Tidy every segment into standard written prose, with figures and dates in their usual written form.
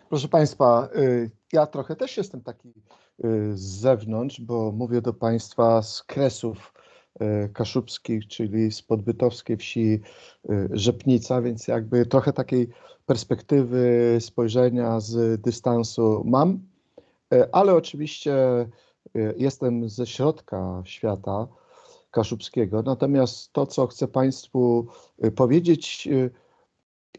Proszę Państwa, ja trochę też jestem taki z zewnątrz, bo mówię do Państwa z Kresów Kaszubskich, czyli z podbytowskiej wsi Rzepnica, więc jakby trochę takiej perspektywy spojrzenia z dystansu mam, ale oczywiście jestem ze środka świata kaszubskiego. Natomiast to, co chcę Państwu powiedzieć,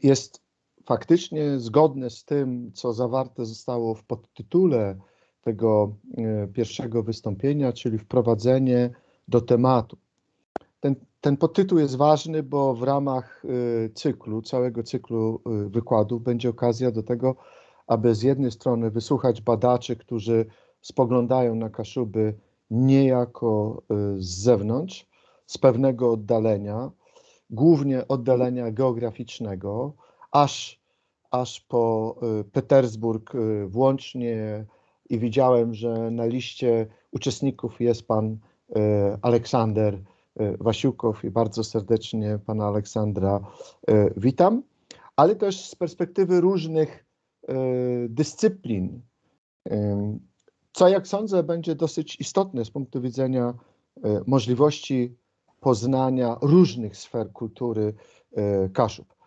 jest faktycznie zgodne z tym, co zawarte zostało w podtytule tego pierwszego wystąpienia, czyli wprowadzenie do tematu. Ten podtytuł jest ważny, bo w ramach całego cyklu wykładów będzie okazja do tego, aby z jednej strony wysłuchać badaczy, którzy spoglądają na Kaszuby niejako z zewnątrz, z pewnego oddalenia, głównie oddalenia geograficznego, aż po Petersburg włącznie, i widziałem, że na liście uczestników jest pan Aleksander Wasiukow i bardzo serdecznie pana Aleksandra witam, ale też z perspektywy różnych dyscyplin, co jak sądzę będzie dosyć istotne z punktu widzenia możliwości poznania różnych sfer kultury Kaszub.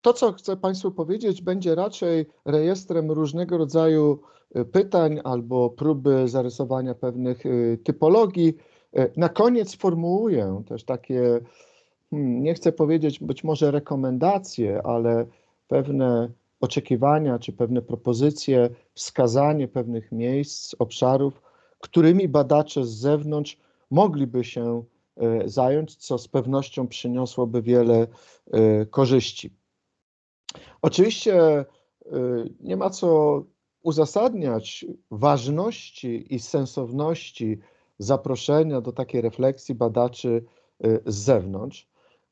To, co chcę Państwu powiedzieć, będzie raczej rejestrem różnego rodzaju pytań albo próby zarysowania pewnych typologii. Na koniec formułuję też takie, nie chcę powiedzieć być może rekomendacje, ale pewne oczekiwania czy pewne propozycje, wskazanie pewnych miejsc, obszarów, którymi badacze z zewnątrz mogliby się zająć, co z pewnością przyniosłoby wiele korzyści. Oczywiście nie ma co uzasadniać ważności i sensowności zaproszenia do takiej refleksji badaczy z zewnątrz,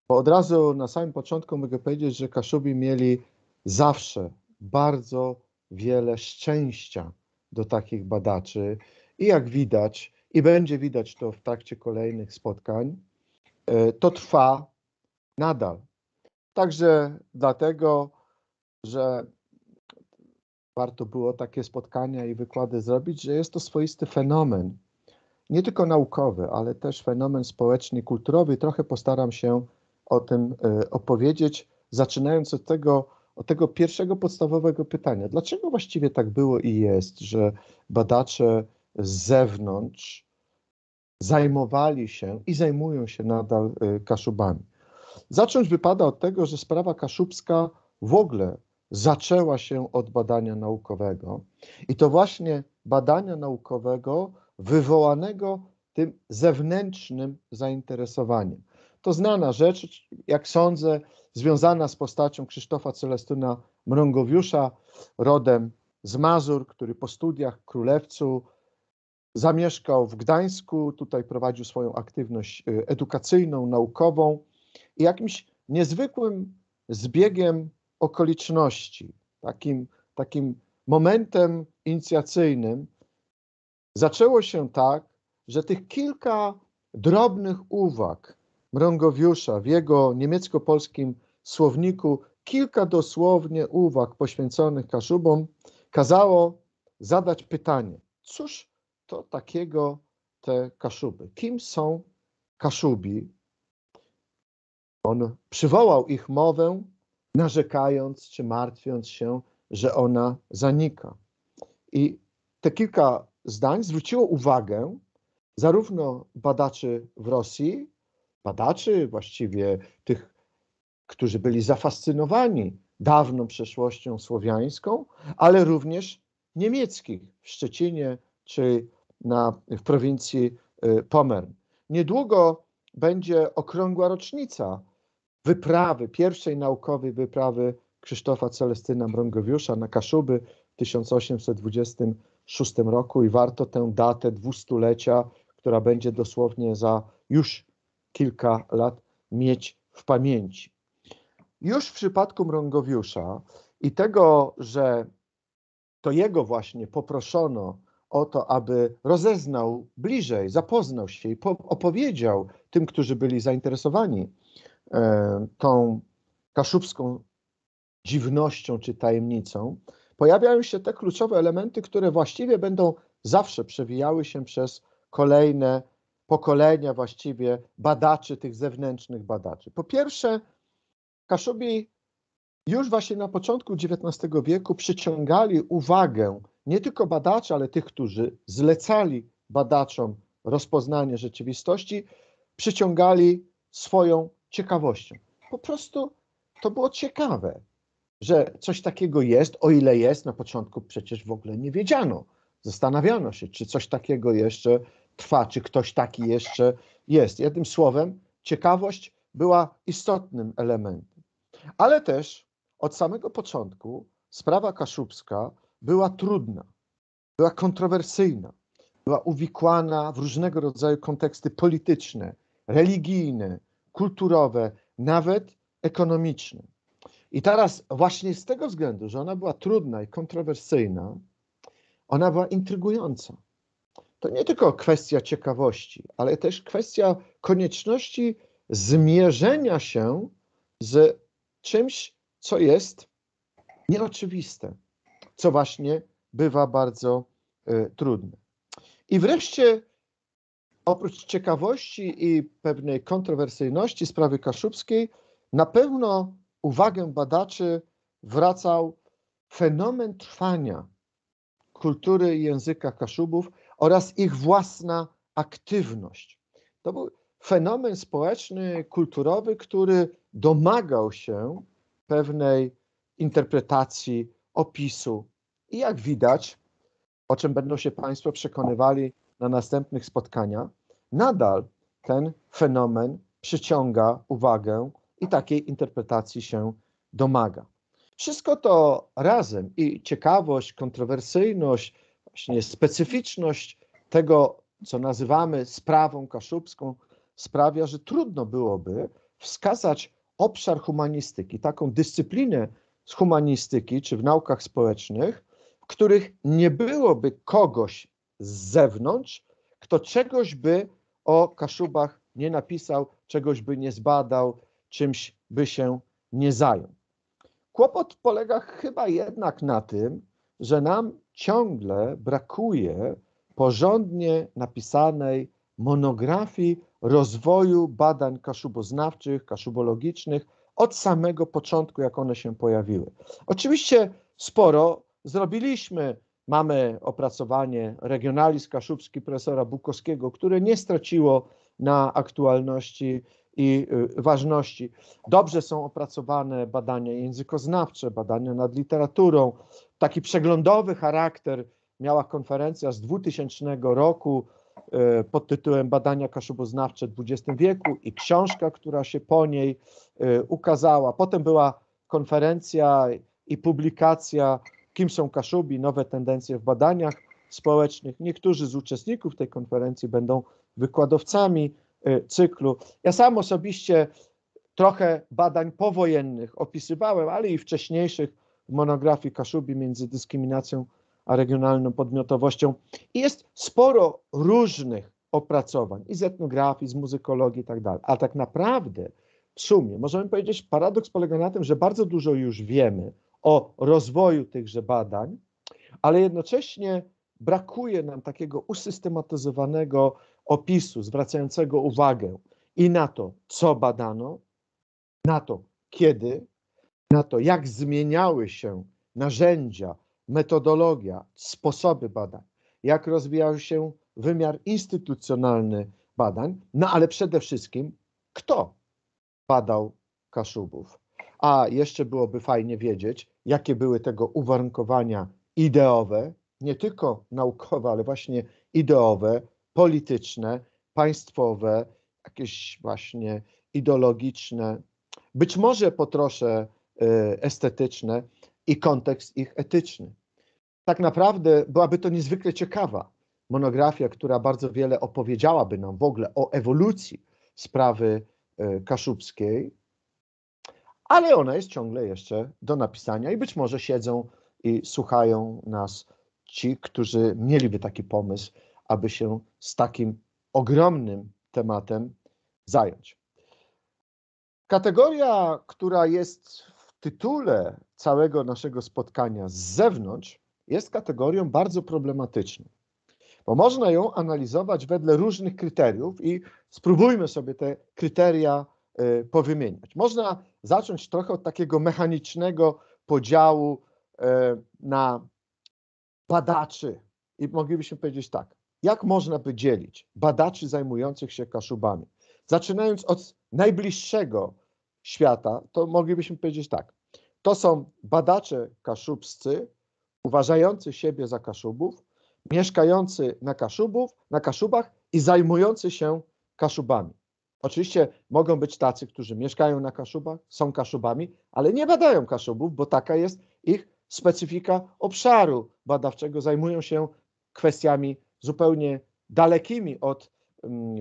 bo od razu na samym początku mogę powiedzieć, że Kaszubi mieli zawsze bardzo wiele szczęścia do takich badaczy i jak widać, i będzie widać to w trakcie kolejnych spotkań, to trwa nadal. Także dlatego, że warto było takie spotkania i wykłady zrobić, że jest to swoisty fenomen, nie tylko naukowy, ale też fenomen społeczny i kulturowy. Trochę postaram się o tym opowiedzieć, zaczynając od tego pierwszego podstawowego pytania. Dlaczego właściwie tak było i jest, że badacze z zewnątrz zajmowali się i zajmują się nadal Kaszubami? Zacząć wypada od tego, że sprawa kaszubska w ogóle zaczęła się od badania naukowego i to właśnie badania naukowego wywołanego tym zewnętrznym zainteresowaniem. To znana rzecz, jak sądzę, związana z postacią Krzysztofa Celestyna Mrągowiusza, rodem z Mazur, który po studiach w Królewcu zamieszkał w Gdańsku, tutaj prowadził swoją aktywność edukacyjną, naukową i jakimś niezwykłym zbiegiem okoliczności, takim momentem inicjacyjnym zaczęło się tak, że tych kilka drobnych uwag Mrągowiusza w jego niemiecko-polskim słowniku, kilka dosłownie uwag poświęconych Kaszubom, kazało zadać pytanie, cóż to takiego te Kaszuby? Kim są Kaszubi? On przywołał ich mowę, narzekając czy martwiąc się, że ona zanika. I te kilka zdań zwróciło uwagę zarówno badaczy w Rosji, badaczy właściwie tych, którzy byli zafascynowani dawną przeszłością słowiańską, ale również niemieckich w Szczecinie czy w prowincji Pomern. Niedługo będzie okrągła rocznica pierwszej naukowej wyprawy Krzysztofa Celestyna Mrągowiusza na Kaszuby w 1826 roku i warto tę datę 200-lecia, która będzie dosłownie za już kilka lat, mieć w pamięci. Już w przypadku Mrągowiusza i tego, że to jego właśnie poproszono o to, aby rozeznał bliżej, zapoznał się i opowiedział tym, którzy byli zainteresowani tą kaszubską dziwnością czy tajemnicą, pojawiają się te kluczowe elementy, które właściwie będą zawsze przewijały się przez kolejne pokolenia właściwie badaczy, tych zewnętrznych badaczy. Po pierwsze, Kaszubi już właśnie na początku XIX wieku przyciągali uwagę nie tylko badaczy, ale tych, którzy zlecali badaczom rozpoznanie rzeczywistości, przyciągali swoją ciekawością. Po prostu to było ciekawe, że coś takiego jest, o ile jest, na początku przecież w ogóle nie wiedziano. Zastanawiano się, czy coś takiego jeszcze trwa, czy ktoś taki jeszcze jest. Jednym słowem, ciekawość była istotnym elementem. Ale też od samego początku sprawa kaszubska była trudna, była kontrowersyjna, była uwikłana w różnego rodzaju konteksty polityczne, religijne, kulturowe, nawet ekonomiczne. I teraz właśnie z tego względu, że ona była trudna i kontrowersyjna, ona była intrygująca. To nie tylko kwestia ciekawości, ale też kwestia konieczności zmierzenia się z czymś, co jest nieoczywiste, co właśnie bywa bardzo trudne. I wreszcie oprócz ciekawości i pewnej kontrowersyjności sprawy kaszubskiej, na pewno uwagę badaczy zwracał fenomen trwania kultury i języka Kaszubów oraz ich własna aktywność. To był fenomen społeczny, kulturowy, który domagał się pewnej interpretacji, opisu. I jak widać, o czym będą się Państwo przekonywali na następnych spotkaniach, nadal ten fenomen przyciąga uwagę i takiej interpretacji się domaga. Wszystko to razem i ciekawość, kontrowersyjność, właśnie specyficzność tego, co nazywamy sprawą kaszubską, sprawia, że trudno byłoby wskazać obszar humanistyki, taką dyscyplinę z humanistyki czy w naukach społecznych, w których nie byłoby kogoś z zewnątrz, kto czegoś by o Kaszubach nie napisał, czegoś by nie zbadał, czymś by się nie zajął. Kłopot polega chyba jednak na tym, że nam ciągle brakuje porządnie napisanej monografii rozwoju badań kaszuboznawczych, kaszubologicznych od samego początku, jak one się pojawiły. Oczywiście sporo zrobiliśmy. Mamy opracowanie Regionalizm kaszubski profesora Bukowskiego, które nie straciło na aktualności i ważności. Dobrze są opracowane badania językoznawcze, badania nad literaturą. Taki przeglądowy charakter miała konferencja z 2000 roku pod tytułem Badania kaszuboznawcze w XX wieku i książka, która się po niej ukazała. Potem była konferencja i publikacja Kim są Kaszubi? Nowe tendencje w badaniach społecznych. Niektórzy z uczestników tej konferencji będą wykładowcami cyklu. Ja sam osobiście trochę badań powojennych opisywałem, ale i wcześniejszych w monografii Kaszubi między dyskryminacją a regionalną podmiotowością. I jest sporo różnych opracowań i z etnografii, z muzykologii i tak dalej. A tak naprawdę w sumie możemy powiedzieć, paradoks polega na tym, że bardzo dużo już wiemy o rozwoju tychże badań, ale jednocześnie brakuje nam takiego usystematyzowanego opisu, zwracającego uwagę i na to, co badano, na to, kiedy, na to, jak zmieniały się narzędzia, metodologia, sposoby badań, jak rozwijał się wymiar instytucjonalny badań, no ale przede wszystkim, kto badał Kaszubów. A jeszcze byłoby fajnie wiedzieć, jakie były tego uwarunkowania ideowe, nie tylko naukowe, ale właśnie ideowe, polityczne, państwowe, jakieś właśnie ideologiczne, być może po trosze estetyczne i kontekst ich etyczny. Tak naprawdę byłaby to niezwykle ciekawa monografia, która bardzo wiele opowiedziałaby nam w ogóle o ewolucji sprawy kaszubskiej, ale ona jest ciągle jeszcze do napisania i być może siedzą i słuchają nas ci, którzy mieliby taki pomysł, aby się z takim ogromnym tematem zająć. Kategoria, która jest w tytule całego naszego spotkania z zewnątrz jest kategorią bardzo problematyczną, bo można ją analizować wedle różnych kryteriów i spróbujmy sobie te kryteria powymieniać. Można zacząć trochę od takiego mechanicznego podziału na badaczy i moglibyśmy powiedzieć tak, jak można by dzielić badaczy zajmujących się Kaszubami? Zaczynając od najbliższego świata, to moglibyśmy powiedzieć tak, to są badacze kaszubscy, uważający siebie za Kaszubów, mieszkający na Kaszubach i zajmujący się Kaszubami. Oczywiście mogą być tacy, którzy mieszkają na Kaszubach, są Kaszubami, ale nie badają Kaszubów, bo taka jest ich specyfika obszaru badawczego. Zajmują się kwestiami zupełnie dalekimi od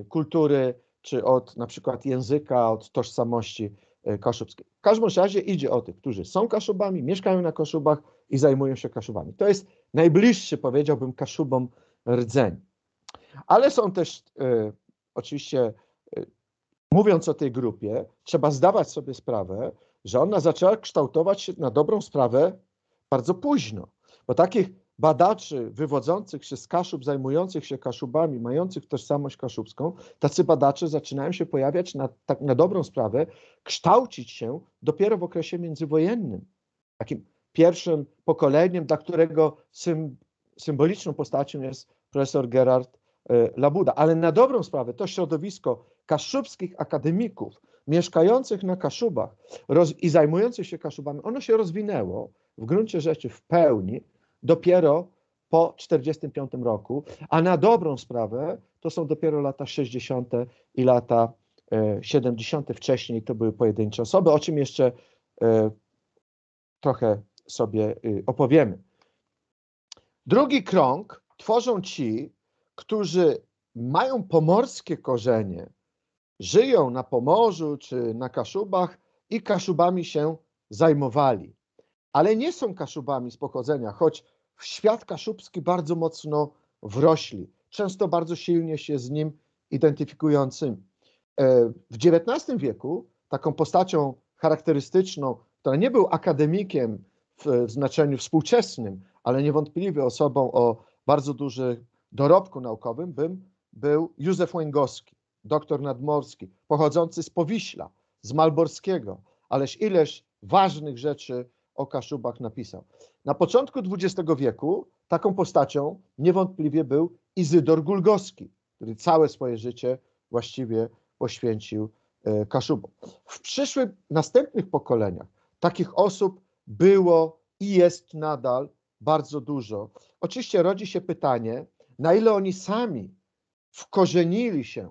kultury, czy od na przykład języka, od tożsamości kaszubskiej. W każdym razie idzie o tych, którzy są Kaszubami, mieszkają na Kaszubach i zajmują się Kaszubami. To jest najbliższy, powiedziałbym, Kaszubom rdzeń. Ale są też oczywiście, mówiąc o tej grupie, trzeba zdawać sobie sprawę, że ona zaczęła kształtować się na dobrą sprawę bardzo późno, bo takich badaczy wywodzących się z Kaszub, zajmujących się Kaszubami, mających tożsamość kaszubską, tacy badacze zaczynają się pojawiać tak na dobrą sprawę, kształcić się dopiero w okresie międzywojennym. Takim pierwszym pokoleniem, dla którego symboliczną postacią jest profesor Gerard Labuda. Ale na dobrą sprawę to środowisko kaszubskich akademików mieszkających na Kaszubach i zajmujących się Kaszubami, ono się rozwinęło w gruncie rzeczy w pełni dopiero po 1945 roku, a na dobrą sprawę to są dopiero lata 60. i lata 70. Wcześniej to były pojedyncze osoby, o czym jeszcze trochę sobie opowiemy. Drugi krąg tworzą ci, którzy mają pomorskie korzenie, żyją na Pomorzu czy na Kaszubach i Kaszubami się zajmowali, ale nie są Kaszubami z pochodzenia, choć w świat kaszubski bardzo mocno wrośli, często bardzo silnie się z nim identyfikującymi. W XIX wieku taką postacią charakterystyczną, która nie był akademikiem w znaczeniu współczesnym, ale niewątpliwie osobą o bardzo dużym dorobku naukowym, był Józef Łęgowski, doktor nadmorski, pochodzący z Powiśla, z Malborskiego, ależ ileż ważnych rzeczy o Kaszubach napisał. Na początku XX wieku taką postacią niewątpliwie był Izydor Gulgowski, który całe swoje życie właściwie poświęcił Kaszubom. W następnych pokoleniach takich osób było i jest nadal bardzo dużo. Oczywiście rodzi się pytanie, na ile oni sami wkorzenili się,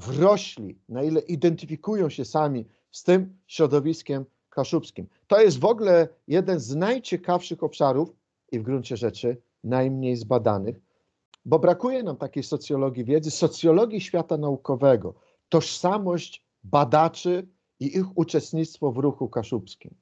wrośli, na ile identyfikują się sami z tym środowiskiem kaszubskim. To jest w ogóle jeden z najciekawszych obszarów i w gruncie rzeczy najmniej zbadanych, bo brakuje nam takiej socjologii wiedzy, socjologii świata naukowego, tożsamość badaczy i ich uczestnictwo w ruchu kaszubskim.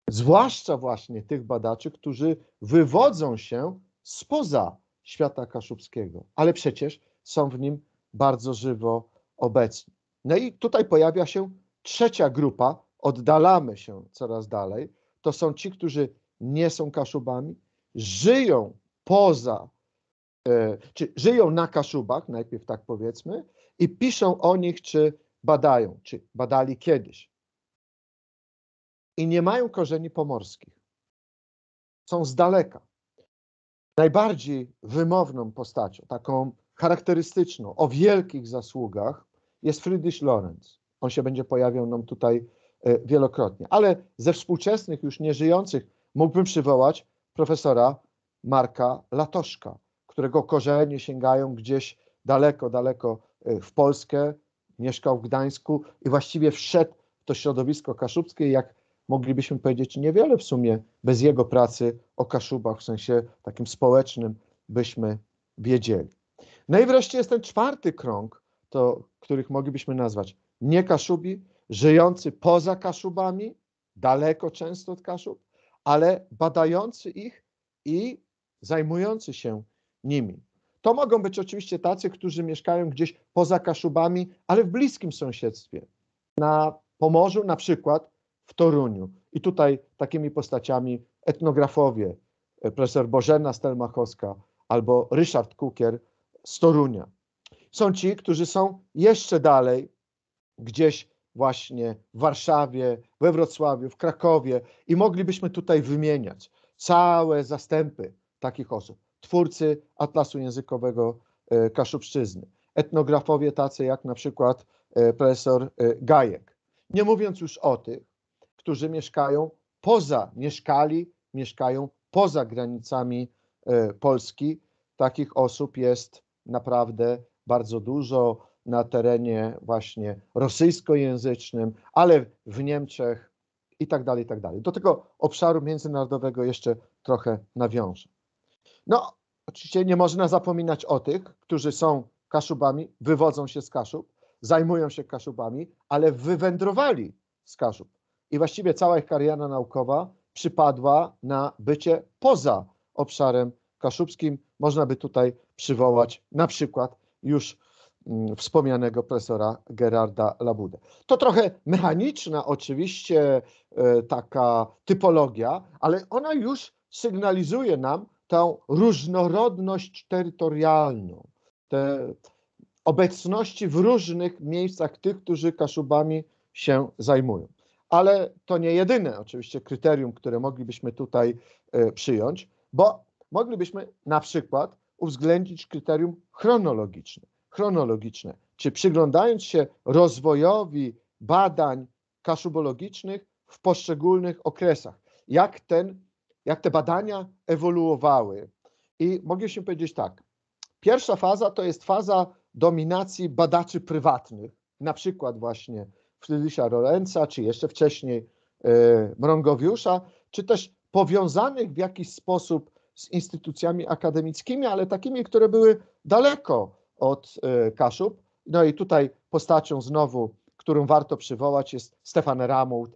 Zwłaszcza właśnie tych badaczy, którzy wywodzą się spoza świata kaszubskiego, ale przecież są w nim bardzo żywo obecni. No i tutaj pojawia się trzecia grupa, oddalamy się coraz dalej, to są ci, którzy nie są Kaszubami, żyją czy żyją na Kaszubach, najpierw tak powiedzmy, i piszą o nich, czy badają, czy badali kiedyś. I nie mają korzeni pomorskich. Są z daleka. Najbardziej wymowną postacią, taką charakterystyczną, o wielkich zasługach jest Friedrich Lorenz. On się będzie pojawiał nam tutaj wielokrotnie. Ale ze współczesnych, już nieżyjących, mógłbym przywołać profesora Marka Latoszka, którego korzenie sięgają gdzieś daleko, daleko w Polskę, mieszkał w Gdańsku i właściwie wszedł w to środowisko kaszubskie, jak moglibyśmy powiedzieć, niewiele w sumie bez jego pracy o Kaszubach, w sensie takim społecznym, byśmy wiedzieli. No i wreszcie jest ten czwarty krąg, których moglibyśmy nazwać nie Kaszubi, żyjący poza Kaszubami, daleko często od Kaszub, ale badający ich i zajmujący się nimi. To mogą być oczywiście tacy, którzy mieszkają gdzieś poza Kaszubami, ale w bliskim sąsiedztwie. Na Pomorzu, na przykład w Toruniu. I tutaj takimi postaciami etnografowie, profesor Bożena Stelmachowska albo Ryszard Kukier z Torunia. Są ci, którzy są jeszcze dalej, gdzieś właśnie w Warszawie, we Wrocławiu, w Krakowie i moglibyśmy tutaj wymieniać całe zastępy takich osób. Twórcy Atlasu Językowego Kaszubszczyzny, etnografowie tacy jak na przykład profesor Gajek. Nie mówiąc już o tych, którzy mieszkają poza granicami Polski. Takich osób jest naprawdę bardzo dużo na terenie właśnie rosyjskojęzycznym, ale w Niemczech i tak dalej, i tak dalej. Do tego obszaru międzynarodowego jeszcze trochę nawiążę. No, oczywiście nie można zapominać o tych, którzy są Kaszubami, wywodzą się z Kaszub, zajmują się Kaszubami, ale wywędrowali z Kaszub. I właściwie cała ich kariera naukowa przypadła na bycie poza obszarem kaszubskim. Można by tutaj przywołać na przykład już wspomnianego profesora Gerarda Labudę. To trochę mechaniczna oczywiście taka typologia, ale ona już sygnalizuje nam tę różnorodność terytorialną, te obecności w różnych miejscach tych, którzy Kaszubami się zajmują. Ale to nie jedyne oczywiście kryterium, które moglibyśmy tutaj przyjąć, bo moglibyśmy na przykład uwzględnić kryterium chronologiczne, czy przyglądając się rozwojowi badań kaszubologicznych w poszczególnych okresach, jak te badania ewoluowały. I mogliśmy powiedzieć tak, pierwsza faza to jest faza dominacji badaczy prywatnych, na przykład właśnie Friedricha Lorenza, czy jeszcze wcześniej Mrągowiusza, czy też powiązanych w jakiś sposób z instytucjami akademickimi, ale takimi, które były daleko od Kaszub. No i tutaj postacią znowu, którą warto przywołać, jest Stefan Ramuth,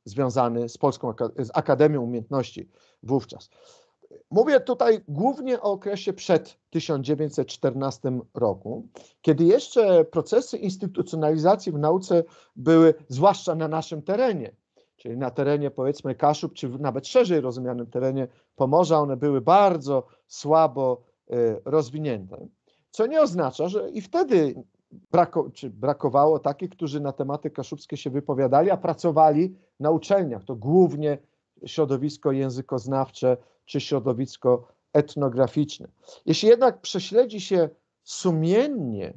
związany z Akademią Umiejętności wówczas. Mówię tutaj głównie o okresie przed 1914 roku, kiedy jeszcze procesy instytucjonalizacji w nauce były, zwłaszcza na naszym terenie, czyli na terenie powiedzmy Kaszub, czy nawet szerzej rozumianym terenie Pomorza, one były bardzo słabo rozwinięte. Co nie oznacza, że i wtedy brakowało takich, którzy na tematy kaszubskie się wypowiadali, a pracowali na uczelniach. To głównie środowisko językoznawcze czy środowisko etnograficzne. Jeśli jednak prześledzi się sumiennie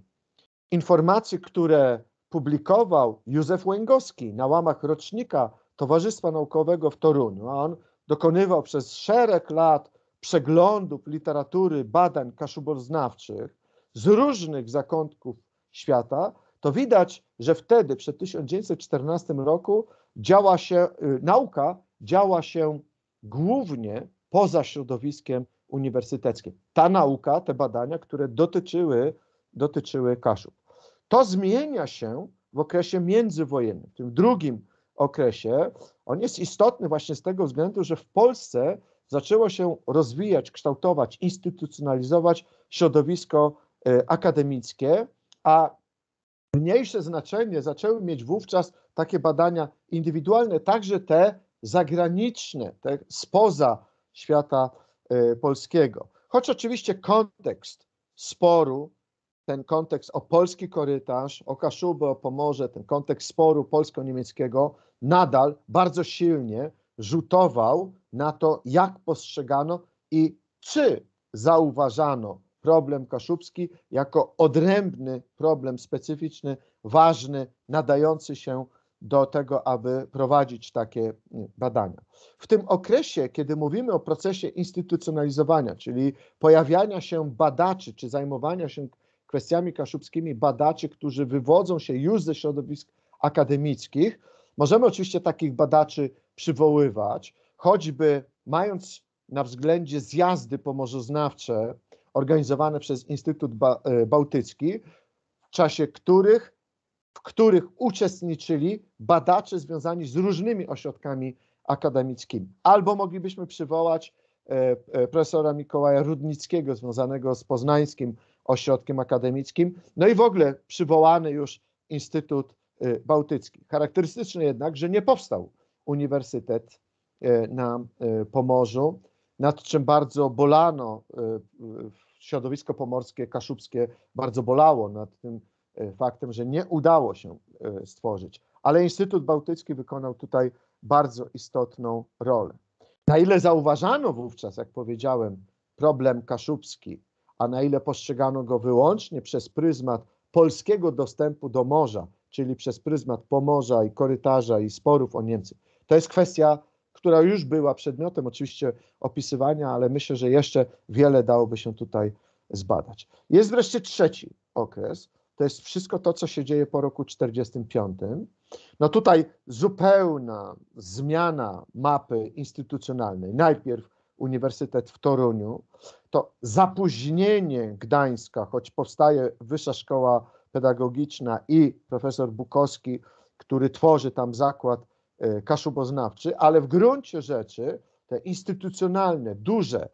informacje, które publikował Józef Łęgowski na łamach rocznika Towarzystwa Naukowego w Toruniu, a on dokonywał przez szereg lat przeglądów literatury, badań kaszuboznawczych z różnych zakątków świata, to widać, że wtedy, przed 1914 roku, nauka działa się głównie poza środowiskiem uniwersyteckim. Ta nauka, te badania, które dotyczyły Kaszub. To zmienia się w okresie międzywojennym, w tym drugim okresie. On jest istotny właśnie z tego względu, że w Polsce zaczęło się rozwijać, kształtować, instytucjonalizować środowisko akademickie, a mniejsze znaczenie zaczęły mieć wówczas takie badania indywidualne, także te zagraniczne, te spoza świata polskiego. Choć oczywiście kontekst sporu, ten kontekst o polski korytarz, o Kaszuby, o Pomorze, ten kontekst sporu polsko-niemieckiego nadal bardzo silnie rzutował na to, jak postrzegano i czy zauważano problem kaszubski jako odrębny problem specyficzny, ważny, nadający się do tego, aby prowadzić takie badania. W tym okresie, kiedy mówimy o procesie instytucjonalizowania, czyli pojawiania się badaczy, czy zajmowania się kwestiami kaszubskimi badaczy, którzy wywodzą się już ze środowisk akademickich, możemy oczywiście takich badaczy przywoływać, choćby mając na względzie zjazdy pomorzoznawcze organizowane przez Instytut Bałtycki, w czasie w których uczestniczyli badacze związani z różnymi ośrodkami akademickimi. Albo moglibyśmy przywołać profesora Mikołaja Rudnickiego, związanego z Poznańskim Ośrodkiem Akademickim, no i w ogóle przywołany już Instytut bałtyckich. Charakterystyczne jednak, że nie powstał uniwersytet na Pomorzu, nad czym bardzo bolano, środowisko pomorskie, kaszubskie bardzo bolało nad tym faktem, że nie udało się stworzyć. Ale Instytut Bałtycki wykonał tutaj bardzo istotną rolę. Na ile zauważano wówczas, jak powiedziałem, problem kaszubski, a na ile postrzegano go wyłącznie przez pryzmat polskiego dostępu do morza, czyli przez pryzmat Pomorza i korytarza i sporów o Niemcy, to jest kwestia, która już była przedmiotem oczywiście opisywania, ale myślę, że jeszcze wiele dałoby się tutaj zbadać. Jest wreszcie trzeci okres, to jest wszystko to, co się dzieje po roku 1945. No tutaj zupełna zmiana mapy instytucjonalnej. Najpierw Uniwersytet w Toruniu, to zapóźnienie Gdańska, choć powstaje Wyższa Szkoła Pedagogiczna i profesor Bukowski, który tworzy tam zakład kaszuboznawczy, ale w gruncie rzeczy te instytucjonalne, duże,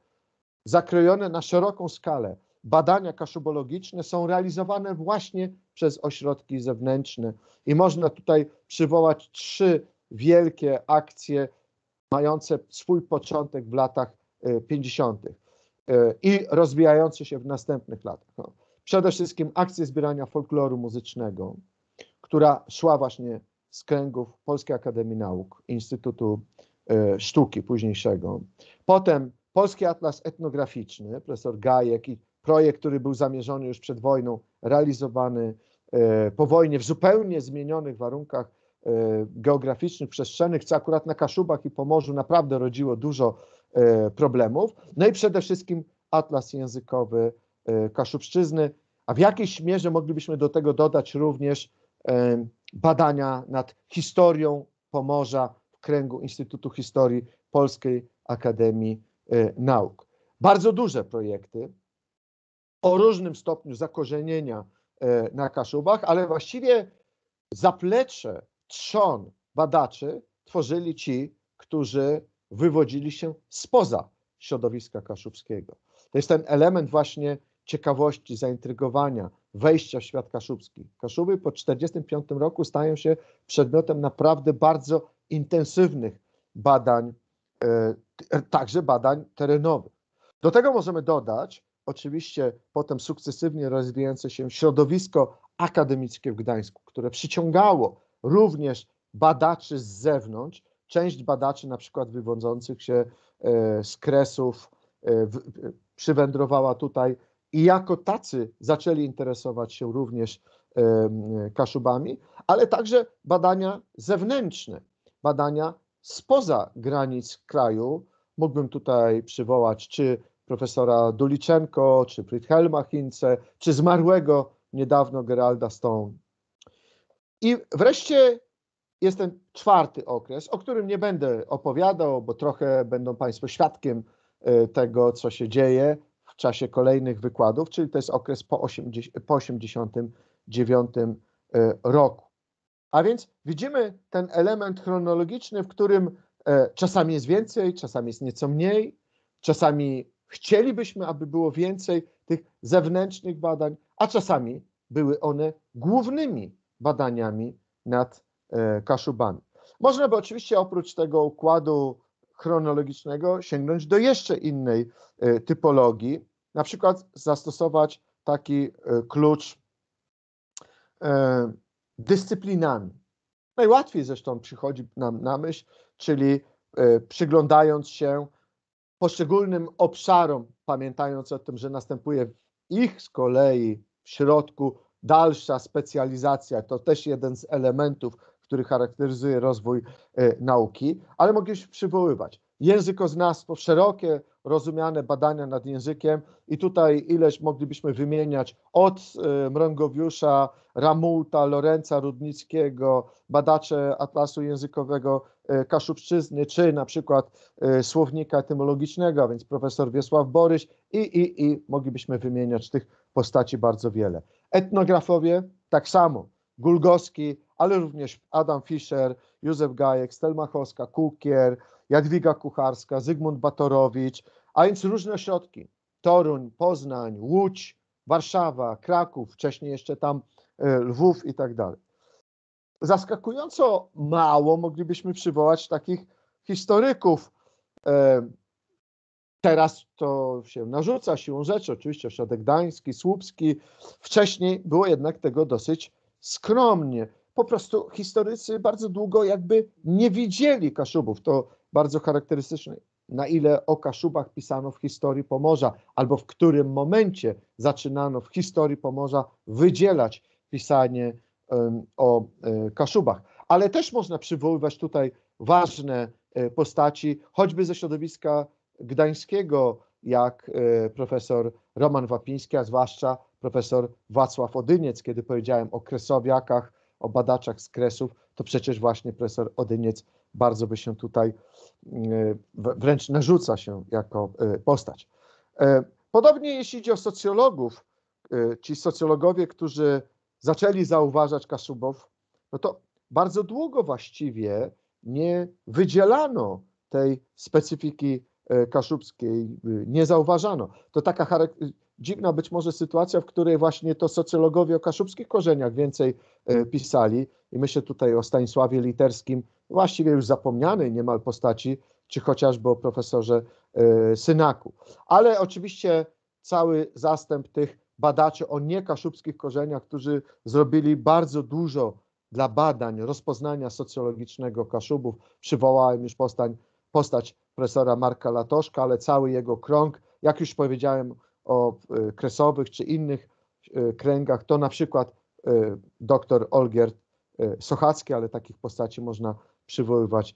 zakrojone na szeroką skalę badania kaszubologiczne są realizowane właśnie przez ośrodki zewnętrzne i można tutaj przywołać trzy wielkie akcje mające swój początek w latach 50. I rozwijające się w następnych latach. No, przede wszystkim akcje zbierania folkloru muzycznego, która szła właśnie z kręgów Polskiej Akademii Nauk, Instytutu Sztuki późniejszego. Potem Polski Atlas Etnograficzny, profesor Gajek i projekt, który był zamierzony już przed wojną, realizowany po wojnie w zupełnie zmienionych warunkach geograficznych, przestrzennych, co akurat na Kaszubach i Pomorzu naprawdę rodziło dużo problemów. No i przede wszystkim Atlas Językowy Kaszubszczyzny, a w jakiejś mierze moglibyśmy do tego dodać również badania nad historią Pomorza w kręgu Instytutu Historii Polskiej Akademii Nauk. Bardzo duże projekty o różnym stopniu zakorzenienia na Kaszubach, ale właściwie zaplecze, trzon badaczy tworzyli ci, którzy wywodzili się spoza środowiska kaszubskiego. To jest ten element właśnie ciekawości, zaintrygowania, wejścia w świat kaszubski. Kaszuby po 1945 roku stają się przedmiotem naprawdę bardzo intensywnych badań, także badań terenowych. Do tego możemy dodać oczywiście potem sukcesywnie rozwijające się środowisko akademickie w Gdańsku, które przyciągało również badaczy z zewnątrz, część badaczy na przykład wywodzących się z Kresów przywędrowała tutaj i jako tacy zaczęli interesować się również Kaszubami, ale także badania zewnętrzne, badania spoza granic kraju. Mógłbym tutaj przywołać czy profesora Duliczenko, czy Friedhelma Hinze, czy zmarłego niedawno Geralda Stone. I wreszcie jest ten czwarty okres, o którym nie będę opowiadał, bo trochę będą Państwo świadkiem tego, co się dzieje w czasie kolejnych wykładów, czyli to jest okres po 1989 roku. A więc widzimy ten element chronologiczny, w którym czasami jest więcej, czasami jest nieco mniej, czasami chcielibyśmy, aby było więcej tych zewnętrznych badań, a czasami były one głównymi badaniami nad Kaszubami. Można by oczywiście oprócz tego układu chronologicznego sięgnąć do jeszcze innej typologii, na przykład zastosować taki klucz dyscyplinami. Najłatwiej zresztą przychodzi nam na myśl, czyli przyglądając się poszczególnym obszarom, pamiętając o tym, że następuje w ich z kolei w środku dalsza specjalizacja, to też jeden z elementów, który charakteryzuje rozwój nauki, ale mogliśmy przywoływać językoznawstwo, szerokie rozumiane badania nad językiem i tutaj ileś moglibyśmy wymieniać od Mrągowiusza, Ramulta, Lorenza Rudnickiego, badacze Atlasu Językowego Kaszubszczyzny, czy na przykład słownika etymologicznego, a więc profesor Wiesław Boryś i moglibyśmy wymieniać tych postaci bardzo wiele. Etnografowie tak samo, Gulgowski, ale również Adam Fischer, Józef Gajek, Stelmachowska, Kukier, Jadwiga Kucharska, Zygmunt Batorowicz, a więc różne ośrodki, Toruń, Poznań, Łódź, Warszawa, Kraków, wcześniej jeszcze tam Lwów i tak dalej. zaskakująco mało moglibyśmy przywołać takich historyków. Teraz to się narzuca siłą rzeczy, oczywiście Ośrodek Gdański, Słupski. Wcześniej było jednak tego dosyć skromnie. Po prostu historycy bardzo długo jakby nie widzieli Kaszubów. To bardzo charakterystyczne, na ile o Kaszubach pisano w historii Pomorza, albo w którym momencie zaczynano w historii Pomorza wydzielać pisanie o Kaszubach. Ale też można przywoływać tutaj ważne postaci, choćby ze środowiska gdańskiego, jak profesor Roman Wapiński, a zwłaszcza profesor Wacław Odyniec. Kiedy powiedziałem o kresowiakach, o badaczach z Kresów, to przecież właśnie profesor Odyniec bardzo by się tutaj wręcz narzuca się jako postać. Podobnie jeśli idzie o socjologów, ci socjologowie, którzy zaczęli zauważać Kaszubów, no to bardzo długo właściwie nie wydzielano tej specyfiki kaszubskiej, nie zauważano. To taka dziwna być może sytuacja, w której właśnie to socjologowie o kaszubskich korzeniach więcej pisali i myślę tutaj o Stanisławie Literskim, właściwie już zapomnianej niemal postaci, czy chociażby o profesorze Synaku. Ale oczywiście cały zastęp tych badaczy o niekaszubskich korzeniach, którzy zrobili bardzo dużo dla badań, rozpoznania socjologicznego Kaszubów. Przywołałem już postać profesora Marka Latoszka, ale cały jego krąg, jak już powiedziałem o Kresowych czy innych kręgach, to na przykład dr Olgierd Sochacki, ale takich postaci można przywoływać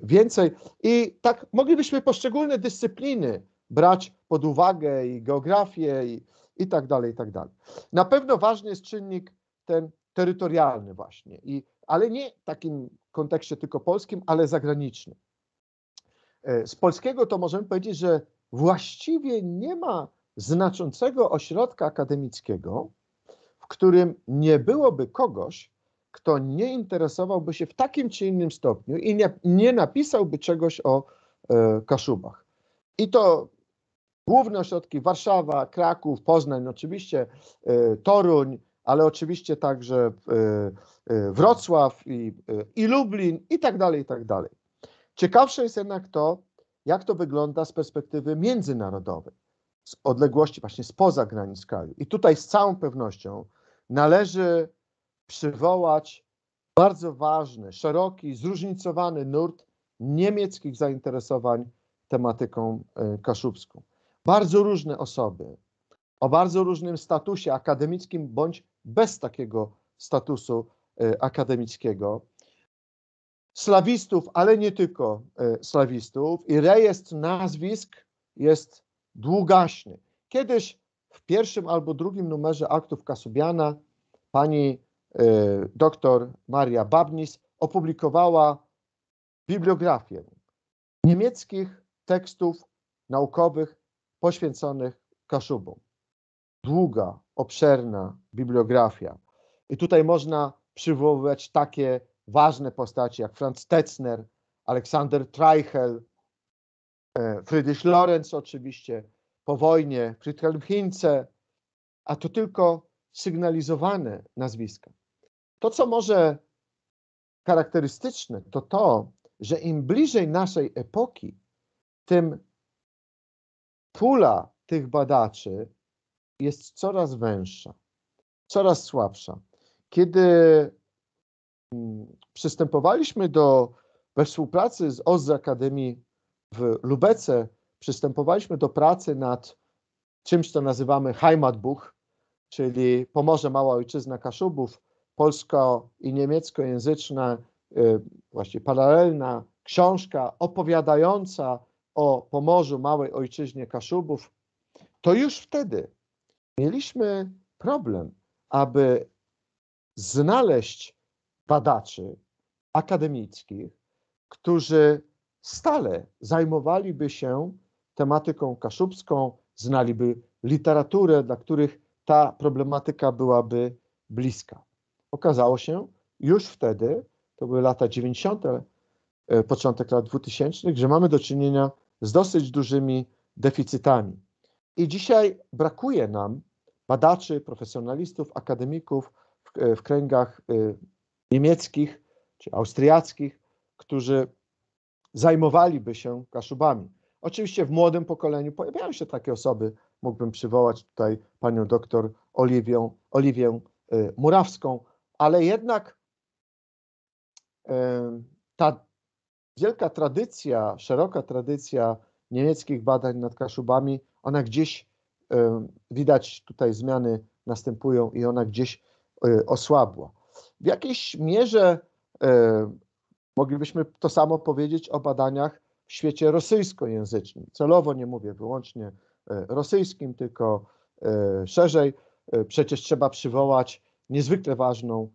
więcej. I tak moglibyśmy poszczególne dyscypliny brać pod uwagę i geografię i tak dalej, i tak dalej. Na pewno ważny jest czynnik ten terytorialny właśnie, ale nie w takim kontekście tylko polskim, ale zagranicznym. Z polskiego to możemy powiedzieć, że właściwie nie ma znaczącego ośrodka akademickiego, w którym nie byłoby kogoś, kto nie interesowałby się w takim czy innym stopniu i nie napisałby czegoś o Kaszubach. I to główne ośrodki Warszawa, Kraków, Poznań, no oczywiście Toruń, ale oczywiście także Wrocław i Lublin i tak dalej, i tak dalej. Ciekawsze jest jednak to, jak to wygląda z perspektywy międzynarodowej, z odległości właśnie spoza granic kraju. I tutaj z całą pewnością należy przywołać bardzo ważny, szeroki, zróżnicowany nurt niemieckich zainteresowań tematyką kaszubską. Bardzo różne osoby, o bardzo różnym statusie akademickim, bądź bez takiego statusu akademickiego, slawistów, ale nie tylko slawistów, i rejestr nazwisk jest długaśny. Kiedyś w pierwszym albo drugim numerze Aktów Kaszubiana pani dr Maria Babnis opublikowała bibliografię niemieckich tekstów naukowych poświęconych Kaszubom. Długa, obszerna bibliografia. I tutaj można przywoływać takie ważne postaci jak Franz Tetzner, Aleksander Treichel, Friedrich Lorenz oczywiście, po wojnie Friedhelm Hinze, a to tylko sygnalizowane nazwiska. To, co może charakterystyczne, to to, że im bliżej naszej epoki, tym pula tych badaczy jest coraz węższa, coraz słabsza. Kiedy przystępowaliśmy we współpracy z OSZE Akademii w Lubece, przystępowaliśmy do pracy nad czymś, co nazywamy Heimatbuch, czyli Pomorze, Mała Ojczyzna Kaszubów, polsko- i niemieckojęzyczna, właściwie paralelna książka opowiadająca o Pomorzu, Małej Ojczyźnie Kaszubów, to już wtedy mieliśmy problem, aby znaleźć badaczy akademickich, którzy stale zajmowaliby się tematyką kaszubską, znaliby literaturę, dla których ta problematyka byłaby bliska. Okazało się już wtedy, to były lata 90., początek lat 2000, że mamy do czynienia z dosyć dużymi deficytami. I dzisiaj brakuje nam badaczy, profesjonalistów, akademików w kręgach niemieckich czy austriackich, którzy zajmowaliby się Kaszubami. Oczywiście w młodym pokoleniu pojawiają się takie osoby, mógłbym przywołać tutaj panią doktor Oliwię Murawską, ale jednak ta wielka tradycja, szeroka tradycja niemieckich badań nad Kaszubami, ona gdzieś, widać tutaj zmiany następują i ona gdzieś osłabła. W jakiejś mierze moglibyśmy to samo powiedzieć o badaniach w świecie rosyjskojęzycznym. Celowo nie mówię wyłącznie rosyjskim, tylko szerzej. Przecież trzeba przywołać niezwykle ważną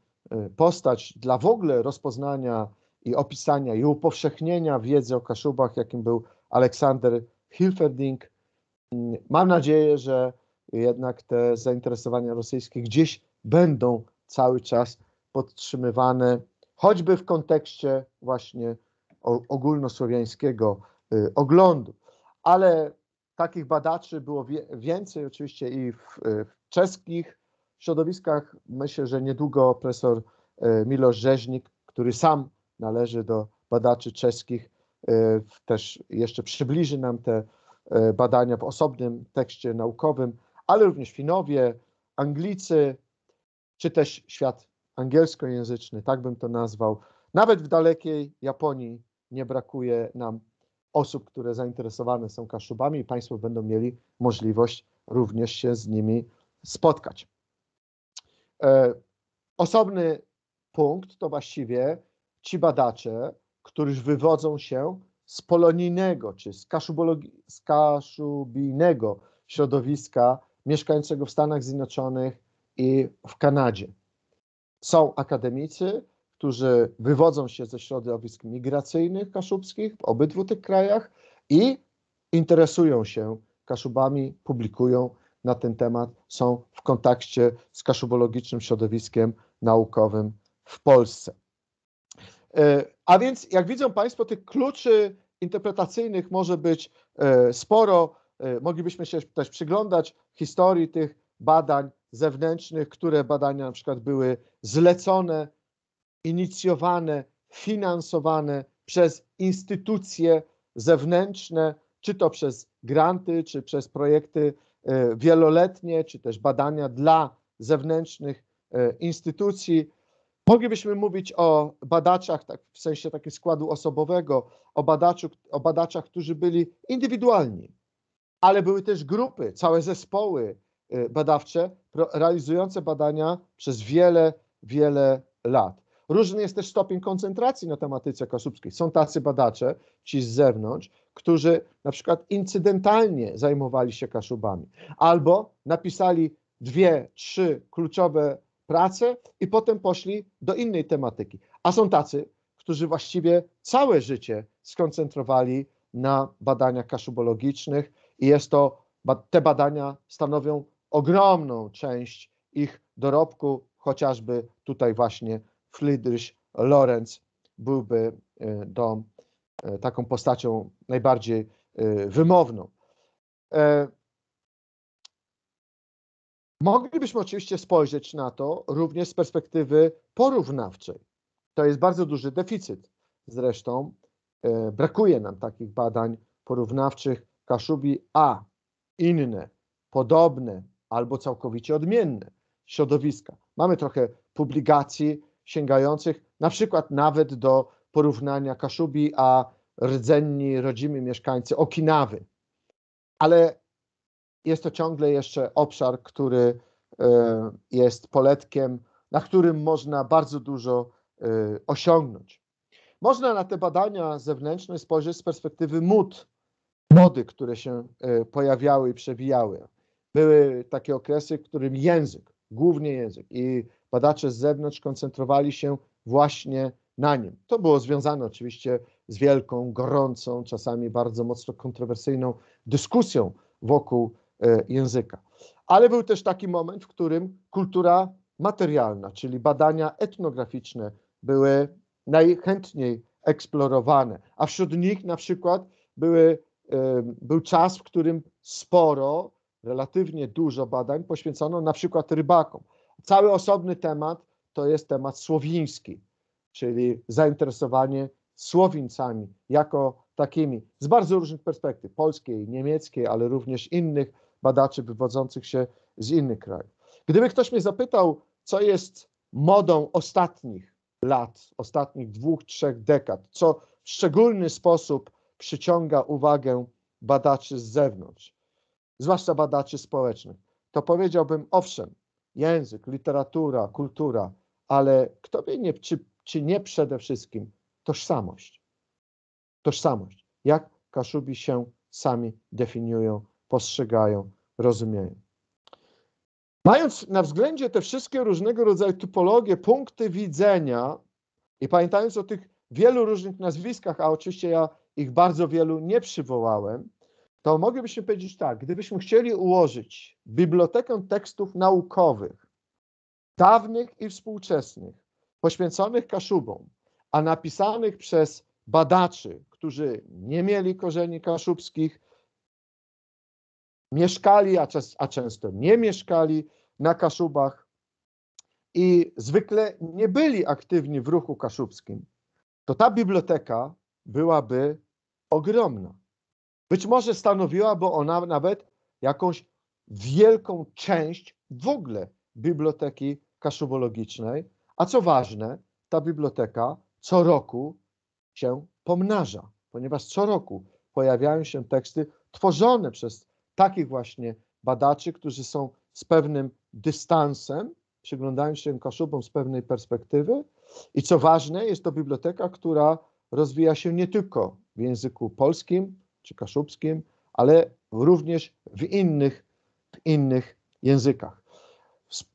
postać dla w ogóle rozpoznania i opisania i upowszechnienia wiedzy o Kaszubach, jakim był Aleksander Hilferding. Mam nadzieję, że jednak te zainteresowania rosyjskie gdzieś będą cały czas podtrzymywane, choćby w kontekście właśnie ogólnosłowiańskiego oglądu. Ale takich badaczy było więcej oczywiście i w czeskich środowiskach. Myślę, że niedługo profesor Miloš Rzeźnik, który sam należy do badaczy czeskich, też jeszcze przybliży nam te badania w osobnym tekście naukowym, ale również Finowie, Anglicy, czy też świat angielskojęzyczny, tak bym to nazwał. Nawet w dalekiej Japonii nie brakuje nam osób, które zainteresowane są Kaszubami i Państwo będą mieli możliwość również się z nimi spotkać. Osobny punkt to właściwie ci badacze, którzy wywodzą się z polonijnego czy z kaszubijnego środowiska mieszkającego w Stanach Zjednoczonych i w Kanadzie. Są akademicy, którzy wywodzą się ze środowisk migracyjnych kaszubskich w obydwu tych krajach i interesują się Kaszubami, publikują na ten temat, są w kontakcie z kaszubologicznym środowiskiem naukowym w Polsce. A więc, jak widzą Państwo, tych kluczy interpretacyjnych może być sporo. Moglibyśmy się też przyglądać historii tych badań zewnętrznych, które badania na przykład były zlecone, inicjowane, finansowane przez instytucje zewnętrzne, czy to przez granty, czy przez projekty wieloletnie, czy też badania dla zewnętrznych instytucji. Moglibyśmy mówić o badaczach, tak w sensie takiego składu osobowego, o badaczach, którzy byli indywidualni, ale były też grupy, całe zespoły badawcze realizujące badania przez wiele, wiele lat. Różny jest też stopień koncentracji na tematyce kaszubskiej. Są tacy badacze, ci z zewnątrz, którzy na przykład incydentalnie zajmowali się Kaszubami, albo napisali 2, 3 kluczowe prace i potem poszli do innej tematyki. A są tacy, którzy właściwie całe życie skoncentrowali na badaniach kaszubologicznych i te badania stanowią ogromną część ich dorobku, chociażby tutaj właśnie Friedrich Lorenz byłby taką postacią najbardziej wymowną. Moglibyśmy oczywiście spojrzeć na to również z perspektywy porównawczej. To jest bardzo duży deficyt. Zresztą brakuje nam takich badań porównawczych Kaszubi a inne, podobne albo całkowicie odmienne środowiska. Mamy trochę publikacji sięgających na przykład nawet do porównania Kaszubi a rdzenni, rodzimi mieszkańcy Okinawy. Ale jest to ciągle jeszcze obszar, który jest poletkiem, na którym można bardzo dużo osiągnąć. Można na te badania zewnętrzne spojrzeć z perspektywy mody, które się pojawiały i przewijały. Były takie okresy, w którym głównie język i badacze z zewnątrz koncentrowali się właśnie na nim. To było związane oczywiście z wielką, gorącą, czasami bardzo mocno kontrowersyjną dyskusją wokół języka. Ale był też taki moment, w którym kultura materialna, czyli badania etnograficzne były najchętniej eksplorowane, a wśród nich na przykład był czas, w którym relatywnie dużo badań poświęcono na przykład rybakom. Cały osobny temat to jest temat słowiński. czyli zainteresowanie Słowińcami jako takimi z bardzo różnych perspektyw, polskiej, niemieckiej, ale również innych badaczy wywodzących się z innych krajów. Gdyby ktoś mnie zapytał, co jest modą ostatnich lat, ostatnich 2-3 dekad, co w szczególny sposób przyciąga uwagę badaczy z zewnątrz, zwłaszcza badaczy społecznych, to powiedziałbym, owszem, język, literatura, kultura, ale kto wie, czy nie przede wszystkim tożsamość. Tożsamość. Jak Kaszubi się sami definiują, postrzegają, rozumieją. Mając na względzie te wszystkie różnego rodzaju typologie, punkty widzenia i pamiętając o tych wielu różnych nazwiskach, a oczywiście ja ich bardzo wielu nie przywołałem, to moglibyśmy powiedzieć tak, gdybyśmy chcieli ułożyć bibliotekę tekstów naukowych, dawnych i współczesnych, poświęconych Kaszubom, a napisanych przez badaczy, którzy nie mieli korzeni kaszubskich, mieszkali, a często nie mieszkali na Kaszubach i zwykle nie byli aktywni w ruchu kaszubskim, to ta biblioteka byłaby ogromna. Być może stanowiłaby ona nawet jakąś wielką część w ogóle biblioteki kaszubologicznej, a co ważne, ta biblioteka co roku się pomnaża, ponieważ co roku pojawiają się teksty tworzone przez takich właśnie badaczy, którzy są z pewnym dystansem, przyglądają się Kaszubom z pewnej perspektywy i co ważne, jest to biblioteka, która rozwija się nie tylko w języku polskim czy kaszubskim, ale również w innych językach.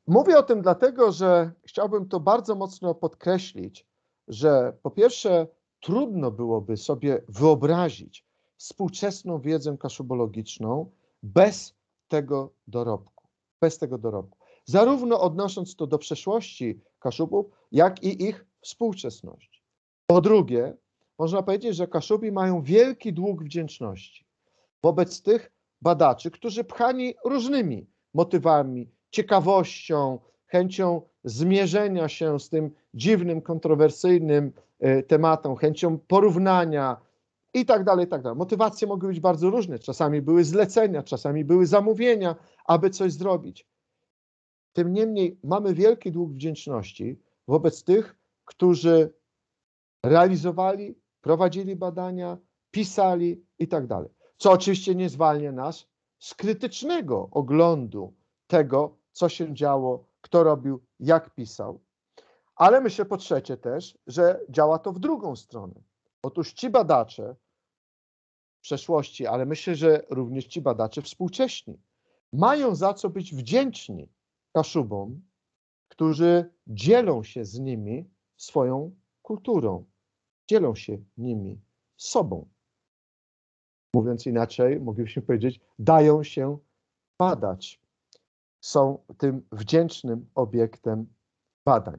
Mówię o tym dlatego, że chciałbym to bardzo mocno podkreślić, że po pierwsze trudno byłoby sobie wyobrazić współczesną wiedzę kaszubologiczną bez tego dorobku. Bez tego dorobku. Zarówno odnosząc to do przeszłości Kaszubów, jak i ich współczesności. Po drugie, można powiedzieć, że Kaszubi mają wielki dług wdzięczności wobec tych badaczy, którzy pchani różnymi motywami, ciekawością, chęcią zmierzenia się z tym dziwnym, kontrowersyjnym tematem, chęcią porównania i tak dalej, i tak dalej. Motywacje mogły być bardzo różne. Czasami były zlecenia, czasami były zamówienia, aby coś zrobić. Tym niemniej mamy wielki dług wdzięczności wobec tych, którzy realizowali, prowadzili badania, pisali i tak dalej. Co oczywiście nie zwalnia nas z krytycznego oglądu tego, co się działo, kto robił, jak pisał. Ale myślę po trzecie też, że działa to w drugą stronę. Otóż ci badacze w przeszłości, ale myślę, że również ci badacze współcześni mają za co być wdzięczni Kaszubom, którzy dzielą się z nimi swoją kulturą, dzielą się nimi sobą. Mówiąc inaczej, moglibyśmy powiedzieć, dają się badać. Są tym wdzięcznym obiektem badań.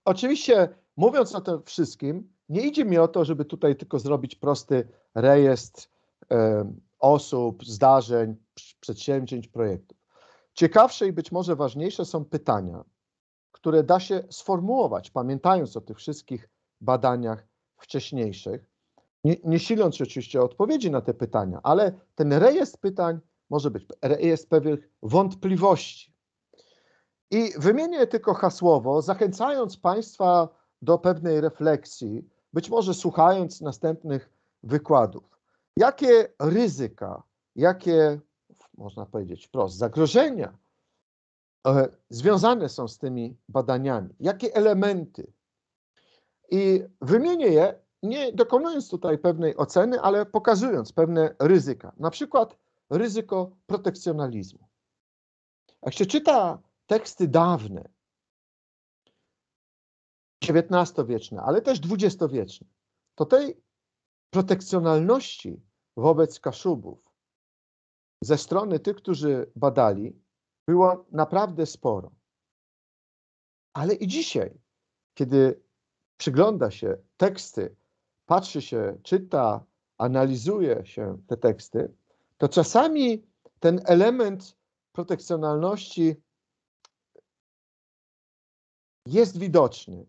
Oczywiście, mówiąc o tym wszystkim, nie idzie mi o to, żeby tutaj tylko zrobić prosty rejestr osób, zdarzeń, przedsięwzięć, projektów. Ciekawsze i być może ważniejsze są pytania, które da się sformułować, pamiętając o tych wszystkich badaniach wcześniejszych, nie siląc oczywiście odpowiedzi na te pytania, ale ten rejestr pytań może być rejestr pewnych wątpliwości. I wymienię tylko hasłowo, zachęcając Państwa do pewnej refleksji, być może słuchając następnych wykładów. Jakie ryzyka, jakie, można powiedzieć wprost, zagrożenia związane są z tymi badaniami? Jakie elementy? I wymienię je, nie dokonując tutaj pewnej oceny, ale pokazując pewne ryzyka. Na przykład ryzyko protekcjonalizmu. Jak się czyta teksty dawne, XIX-wieczne, ale też XX-wieczne, to tej protekcjonalności wobec Kaszubów ze strony tych, którzy badali, było naprawdę sporo. Ale i dzisiaj, kiedy przygląda się teksty, patrzy się, czyta, analizuje się te teksty, to czasami ten element protekcjonalności jest widoczny.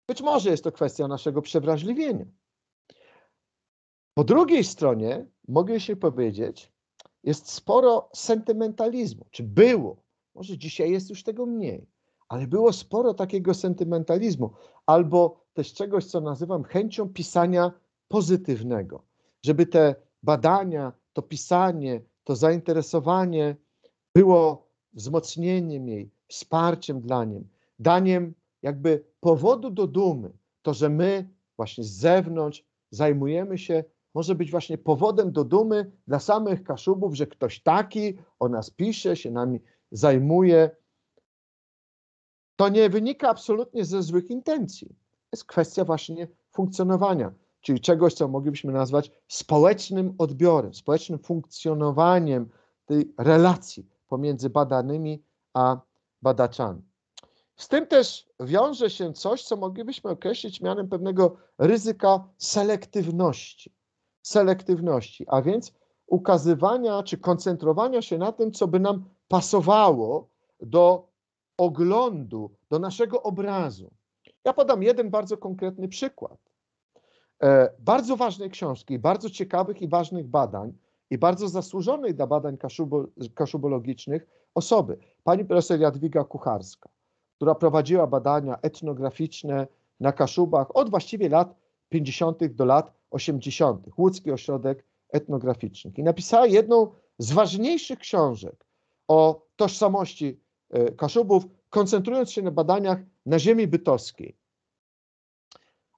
Być może jest to kwestia naszego przewrażliwienia. Po drugiej stronie, mogę się powiedzieć, jest sporo sentymentalizmu, czy było, może dzisiaj jest już tego mniej, ale było sporo takiego sentymentalizmu, albo też czegoś, co nazywam chęcią pisania pozytywnego, żeby te badania, to pisanie, to zainteresowanie było wzmocnieniem jej, wsparciem dla niej, daniem jakby powodu do dumy. To, że my właśnie z zewnątrz zajmujemy się, może być właśnie powodem do dumy dla samych Kaszubów, że ktoś taki o nas pisze, się nami zajmuje. To nie wynika absolutnie ze złych intencji. Jest kwestia właśnie funkcjonowania, czyli czegoś, co moglibyśmy nazwać społecznym odbiorem, społecznym funkcjonowaniem tej relacji pomiędzy badanymi a badaczami. Z tym też wiąże się coś, co moglibyśmy określić mianem pewnego ryzyka selektywności, a więc ukazywania czy koncentrowania się na tym, co by nam pasowało do oglądu, do naszego obrazu. Ja podam jeden bardzo konkretny przykład. Bardzo ważnej książki, bardzo ciekawych i ważnych badań i bardzo zasłużonej dla badań kaszubologicznych osoby, pani profesor Jadwiga Kucharska, która prowadziła badania etnograficzne na Kaszubach od właściwie lat 50. do lat 80. Łódzki Ośrodek Etnograficznych. I napisała jedną z ważniejszych książek o tożsamości Kaszubów, koncentrując się na badaniach na ziemi bytowskiej.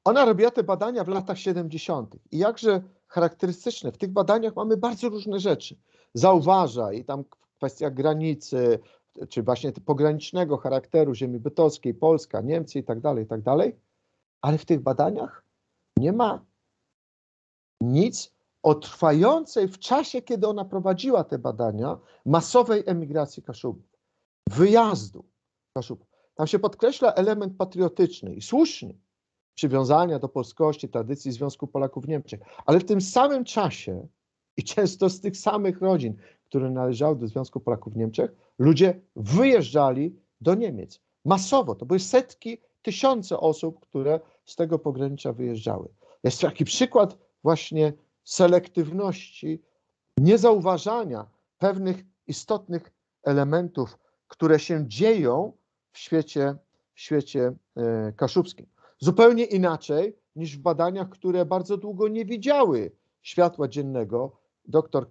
Ona robiła te badania w latach 70. I jakże charakterystyczne, w tych badaniach mamy bardzo różne rzeczy. Zauważa i tam kwestia granicy, czy właśnie pogranicznego charakteru ziemi bytowskiej, Polska, Niemcy i tak dalej, ale w tych badaniach nie ma nic o trwającej w czasie, kiedy ona prowadziła te badania, masowej emigracji Kaszubów, wyjazdu Kaszubów. Tam się podkreśla element patriotyczny i słusznie, przywiązania do polskości, tradycji Związku Polaków w Niemczech, ale w tym samym czasie i często z tych samych rodzin, które należały do Związku Polaków w Niemczech, ludzie wyjeżdżali do Niemiec. Masowo, to były setki, tysiące osób, które z tego pogranicza wyjeżdżały. Jest taki przykład właśnie selektywności, niezauważania pewnych istotnych elementów, które się dzieją w świecie kaszubskim. Zupełnie inaczej niż w badaniach, które bardzo długo nie widziały światła dziennego, dr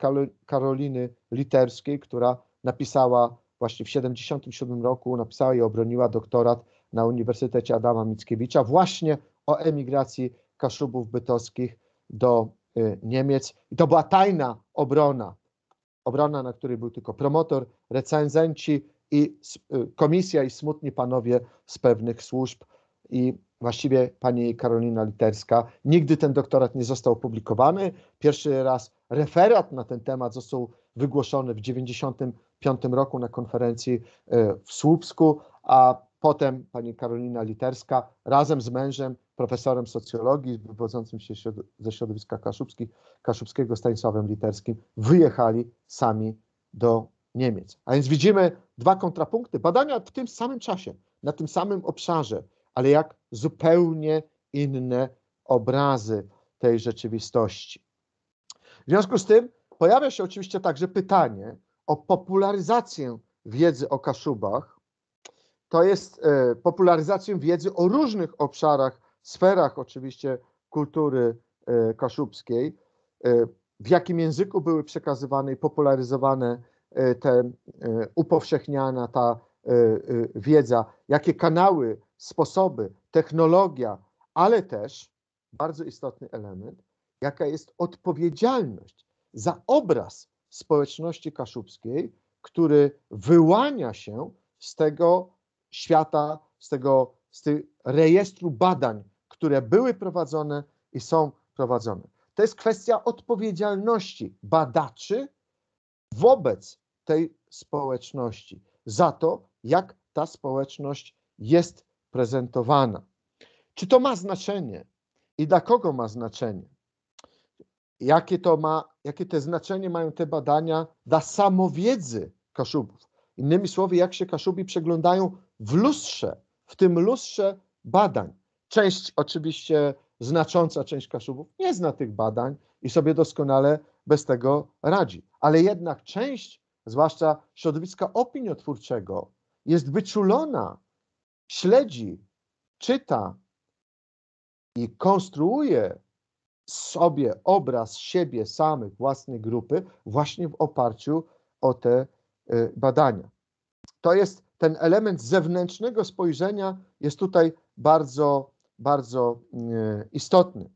Karoliny Literskiej, która napisała właśnie w 1977 roku, napisała i obroniła doktorat na Uniwersytecie Adama Mickiewicza właśnie o emigracji Kaszubów bytowskich do Niemiec. I to była tajna obrona, na której był tylko promotor, recenzenci i komisja i smutni panowie z pewnych służb. I właściwie pani Karolina Literska, nigdy ten doktorat nie został opublikowany. Pierwszy raz referat na ten temat został wygłoszony w 1995 roku na konferencji w Słupsku, a potem pani Karolina Literska razem z mężem, profesorem socjologii wywodzącym się ze środowiska kaszubskiego Stanisławem Literskim, wyjechali sami do Niemiec. A więc widzimy dwa kontrapunkty, badania w tym samym czasie, na tym samym obszarze, ale jak zupełnie inne obrazy tej rzeczywistości. W związku z tym pojawia się oczywiście także pytanie o popularyzację wiedzy o Kaszubach. To jest popularyzację wiedzy o różnych obszarach, sferach oczywiście kultury kaszubskiej, w jakim języku były przekazywane i popularyzowane te upowszechniana ta wiedza, jakie kanały, sposoby, technologia, ale też bardzo istotny element, jaka jest odpowiedzialność za obraz społeczności kaszubskiej, który wyłania się z tego świata, z tego rejestru badań, które były prowadzone i są prowadzone. To jest kwestia odpowiedzialności badaczy wobec tej społeczności, za to, jak ta społeczność jest prezentowana. Czy to ma znaczenie i dla kogo ma znaczenie? Jakie te znaczenie mają te badania dla samowiedzy Kaszubów? Innymi słowy, jak się Kaszubi przeglądają w lustrze, w tym lustrze badań, Część, oczywiście znacząca część Kaszubów nie zna tych badań i sobie doskonale bez tego radzi. Ale jednak część, zwłaszcza środowiska opiniotwórczego, jest wyczulona, śledzi, czyta i konstruuje sobie obraz siebie samych, własnej grupy właśnie w oparciu o te badania. To jest ten element zewnętrznego spojrzenia jest tutaj bardzo, bardzo istotny.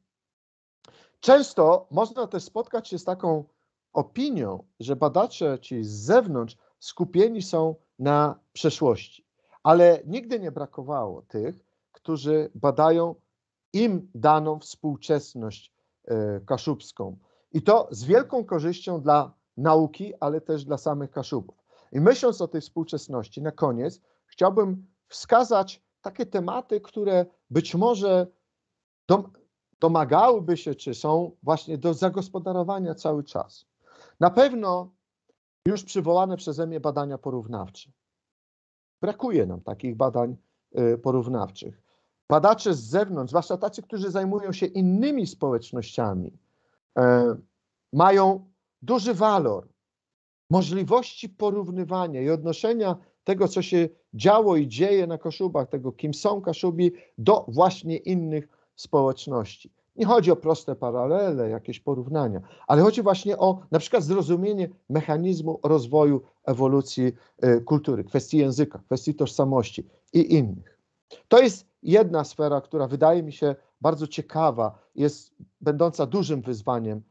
Często można też spotkać się z taką opinią, że badacze, ci z zewnątrz, skupieni są na przeszłości, ale nigdy nie brakowało tych, którzy badają im daną współczesność kaszubską. I to z wielką korzyścią dla nauki, ale też dla samych Kaszubów. I myśląc o tej współczesności, na koniec chciałbym wskazać takie tematy, które być może domagałyby się, czy są właśnie do zagospodarowania cały czas. Na pewno już przywołane przeze mnie badania porównawcze. Brakuje nam takich badań porównawczych. Badacze z zewnątrz, zwłaszcza tacy, którzy zajmują się innymi społecznościami, mają duży walor, możliwości porównywania i odnoszenia tego, co się działo i dzieje na Kaszubach, tego, kim są Kaszubi, do właśnie innych społeczności. Nie chodzi o proste paralele, jakieś porównania, ale chodzi właśnie o na przykład zrozumienie mechanizmu rozwoju, ewolucji kultury, kwestii języka, kwestii tożsamości i innych. To jest jedna sfera, która wydaje mi się bardzo ciekawa, jest będąca dużym wyzwaniem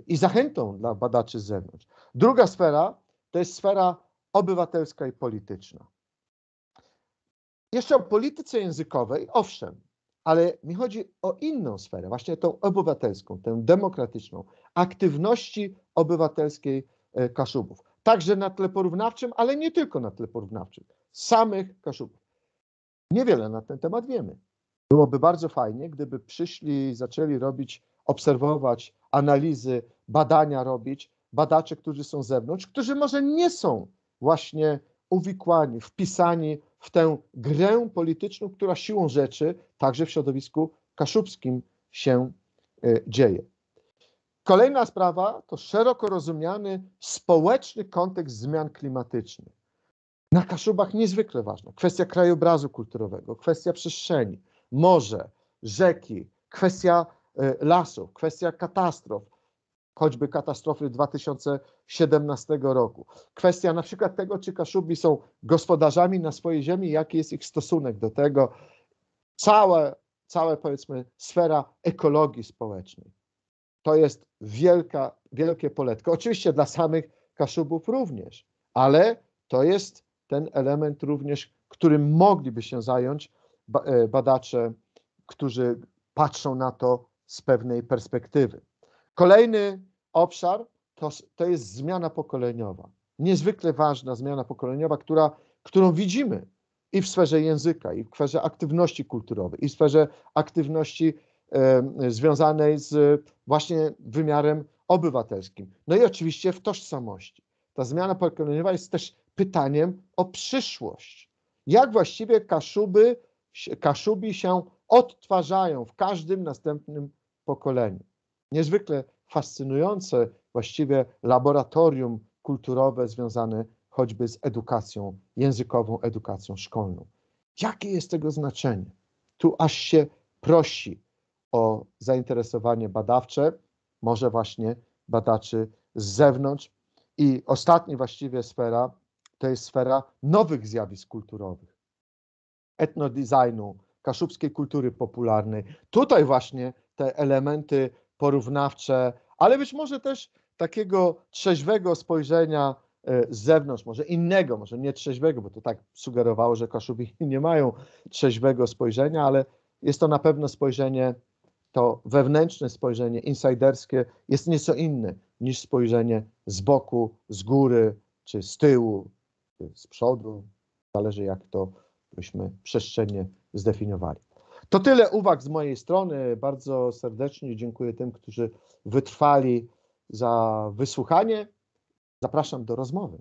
i zachętą dla badaczy z zewnątrz. Druga sfera to jest sfera obywatelska i polityczna. Jeszcze o polityce językowej, owszem, ale mi chodzi o inną sferę, właśnie tą obywatelską, tę demokratyczną, aktywności obywatelskiej Kaszubów. Także na tle porównawczym, ale nie tylko na tle porównawczym, samych Kaszubów. Niewiele na ten temat wiemy. Byłoby bardzo fajnie, gdyby przyszli, zaczęli robić, obserwować analizy, badania robić, badacze, którzy są z zewnątrz, którzy może nie są właśnie uwikłani, wpisani w tę grę polityczną, która siłą rzeczy także w środowisku kaszubskim się dzieje. Kolejna sprawa to szeroko rozumiany społeczny kontekst zmian klimatycznych. Na Kaszubach niezwykle ważna kwestia krajobrazu kulturowego, kwestia przestrzeni, morze, rzeki, kwestia lasów, kwestia katastrof, choćby katastrofy 2017 roku. Kwestia na przykład tego, czy Kaszubi są gospodarzami na swojej ziemi, jaki jest ich stosunek do tego. Cała powiedzmy sfera ekologii społecznej. To jest wielkie poletko. Oczywiście dla samych Kaszubów również, ale to jest ten element również, którym mogliby się zająć badacze, którzy patrzą na to z pewnej perspektywy. Kolejny obszar to jest zmiana pokoleniowa. Niezwykle ważna zmiana pokoleniowa, którą widzimy i w sferze języka, i w sferze aktywności kulturowej, i w sferze aktywności związanej z właśnie wymiarem obywatelskim. No i oczywiście w tożsamości. Ta zmiana pokoleniowa jest też pytaniem o przyszłość. Jak właściwie Kaszubi się odtwarzają w każdym następnym pokoleniu. Niezwykle fascynujące właściwie laboratorium kulturowe związane choćby z edukacją językową, edukacją szkolną. Jakie jest tego znaczenie? Tu aż się prosi o zainteresowanie badawcze, może właśnie badaczy z zewnątrz. I ostatnia właściwie sfera to jest sfera nowych zjawisk kulturowych, etnodesignu, kaszubskiej kultury popularnej. Tutaj właśnie te elementy porównawcze, ale być może też takiego trzeźwego spojrzenia z zewnątrz, może innego, może nie trzeźwego, bo to tak sugerowało, że Kaszubi nie mają trzeźwego spojrzenia, ale jest to na pewno spojrzenie, to wewnętrzne spojrzenie, insajderskie jest nieco inne niż spojrzenie z boku, z góry, czy z tyłu, czy z przodu, zależy jak to byśmy przestrzennie zdefiniowali. To tyle uwag z mojej strony. Bardzo serdecznie dziękuję tym, którzy wytrwali za wysłuchanie. Zapraszam do rozmowy.